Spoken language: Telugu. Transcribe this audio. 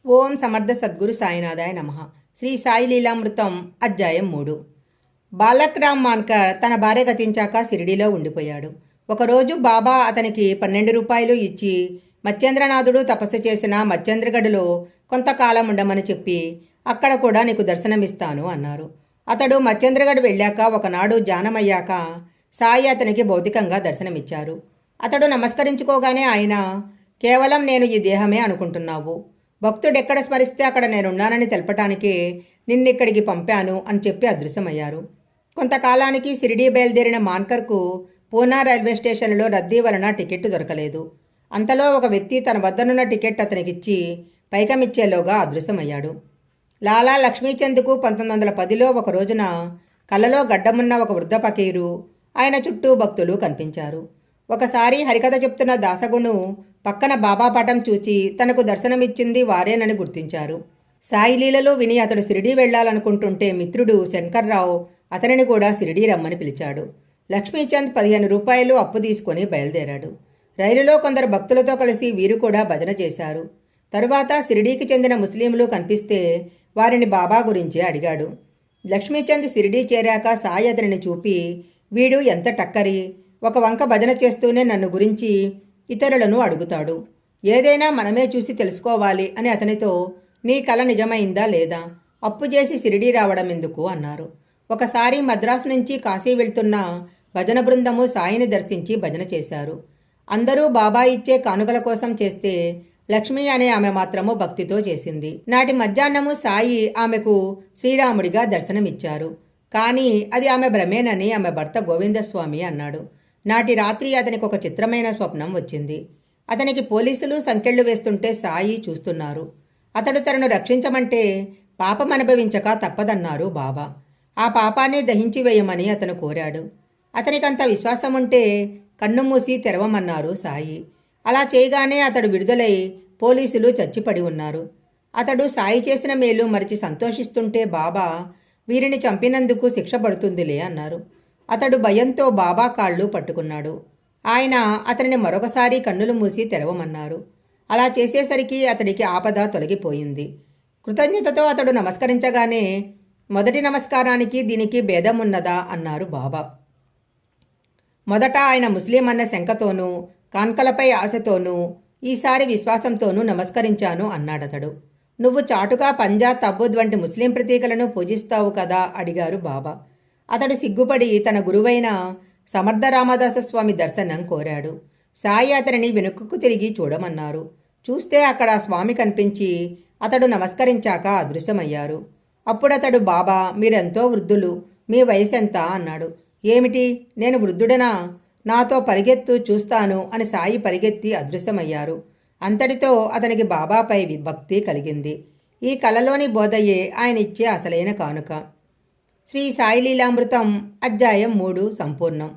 ఓం సమర్థ సద్గురు సాయినాథాయ నమః. శ్రీ సాయి లీలామృతం అధ్యాయం 3. బాలక్ రామ్ మాన్కర్ తన భార్య గతించాక షిరిడీలో ఉండిపోయాడు. ఒకరోజు బాబా అతనికి 12 రూపాయలు ఇచ్చి మత్స్యేంద్రనాథుడు తపస్సు చేసిన మత్స్యేంద్రగఢ్లో కొంతకాలం ఉండమని చెప్పి అక్కడ కూడా నీకు దర్శనమిస్తాను అన్నారు. అతడు మత్స్యేంద్రగఢ్ వెళ్ళాక ఒకనాడు ధ్యానమయ్యాక సాయి అతనికి భౌతికంగా దర్శనమిచ్చారు. అతడు నమస్కరించుకోగానే ఆయన, కేవలం నేను ఈ దేహమే అనుకుంటున్నావు, భక్తుడెక్కడ స్మరిస్తే అక్కడ నేనున్నానని తెలపటానికి నిన్నిక్కడికి పంపాను అని చెప్పి అదృశ్యమయ్యారు. కొంతకాలానికి షిరిడీ బయలుదేరిన మాన్కర్కు పూనా రైల్వే స్టేషన్లో రద్దీ వలన టికెట్ దొరకలేదు. అంతలో ఒక వ్యక్తి తన వద్దనున్న టికెట్ అతనికిచ్చి పైకమిచ్చేలోగా అదృశ్యమయ్యాడు. లాలా లక్ష్మీచంద్కు 1910లో ఒక రోజున కళ్ళలో గడ్డమున్న ఒక వృద్ధ ఫకీరు, ఆయన చుట్టూ భక్తులు కనిపించారు. ఒకసారి హరికథ చెప్తున్న దాసగును పక్కన బాబా పటం చూచి తనకు దర్శనమిచ్చింది వారేనని గుర్తించారు. సాయి లీలలో విని అతడు షిరిడీ వెళ్లాలనుకుంటుంటే మిత్రుడు శంకర్రావు అతనిని కూడా షిరిడీ రమ్మని పిలిచాడు. లక్ష్మీచంద్ 15 రూపాయలు అప్పు తీసుకొని బయలుదేరాడు. రైలులో కొందరు భక్తులతో కలిసి వీరు కూడా భజన చేశారు. తరువాత షిరిడీకి చెందిన ముస్లింలు కనిపిస్తే వారిని బాబా గురించి అడిగాడు. లక్ష్మీచంద్ షిరిడీ చేరాక సాయి అతనిని చూపి, వీడు ఎంత టక్కరి, ఒక వంక భజన చేస్తూనే నన్ను గురించి ఇతరులను అడుగుతాడు, ఏదైనా మనమే చూసి తెలుసుకోవాలి అని అతనితో, నీ కల నిజమైందా లేదా, అప్పు చేసి షిరిడీ రావడం ఎందుకు అన్నారు. ఒకసారి మద్రాసు నుంచి కాశీ వెళ్తున్న భజన బృందము సాయిని దర్శించి భజన చేశారు. అందరూ బాబా ఇచ్చే కానుకల కోసం చేస్తే లక్ష్మి అనే ఆమె మాత్రము భక్తితో చేసింది. నాటి మధ్యాహ్నము సాయి ఆమెకు శ్రీరాముడిగా దర్శనమిచ్చారు. కానీ అది ఆమె భ్రమేనని ఆమె భర్త గోవిందస్వామి అన్నాడు. నాటి రాత్రి అతనికి ఒక చిత్రమైన స్వప్నం వచ్చింది. అతనికి పోలీసులు సంకెళ్ళు వేస్తుంటే సాయి చూస్తున్నారు. అతడు తనను రక్షించమంటే పాపం అనుభవించక తప్పదన్నారు బాబా. ఆ పాపాన్ని దహించి వేయమని అతను కోరాడు. అతనికంత విశ్వాసం ఉంటే కన్ను మూసి తెరవమన్నారు సాయి. అలా చేయగానే అతడు విడుదలై పోలీసులు చచ్చిపడి ఉన్నారు. అతడు సాయి చేసిన మేలు మరిచి సంతోషిస్తుంటే బాబా, వీరిని చంపినందుకు శిక్ష పడుతుందిలే అన్నారు. అతడు భయంతో బాబా కాళ్ళు పట్టుకున్నాడు. ఆయన అతనిని మరొకసారి కన్నులు మూసి తెరవమన్నారు. అలా చేసేసరికి అతడికి ఆపద తొలగిపోయింది. కృతజ్ఞతతో అతడు నమస్కరించగానే, మొదటి నమస్కారానికి దీనికి భేదం ఉన్నదా అన్నారు బాబా. మొదట ఆయన ముస్లిం అన్న శంకతోనూ కాన్కలపై ఆశతోనూ, ఈసారి విశ్వాసంతోనూ నమస్కరించాను అన్నాడతడు. నువ్వు చాటుగా పంజా తబ్బుద్ వంటి ముస్లిం ప్రతీకలను పూజిస్తావు కదా అడిగారు బాబా. అతడు సిగ్గుపడి తన గురువైన సమర్థ రామదాస స్వామి దర్శనం కోరాడు. సాయి అతనిని వెనుకకు తిరిగి చూడమన్నారు. చూస్తే అక్కడ స్వామి కనిపించి అతడు నమస్కరించాక అదృశ్యమయ్యారు. అప్పుడతడు, బాబా, మీరెంతో వృద్ధులు, మీ వయసు ఎంత అన్నాడు. ఏమిటి, నేను వృద్ధుడనా, నాతో పరిగెత్తు చూస్తాను అని సాయి పరిగెత్తి అదృశ్యమయ్యారు. అంతటితో అతనికి బాబాపై భక్తి కలిగింది. ఈ కళలోని బోధయే ఆయన ఇచ్చే అసలైన కానుక. శ్రీ సాయి లీలామృతం అధ్యాయం 3 సంపూర్ణం.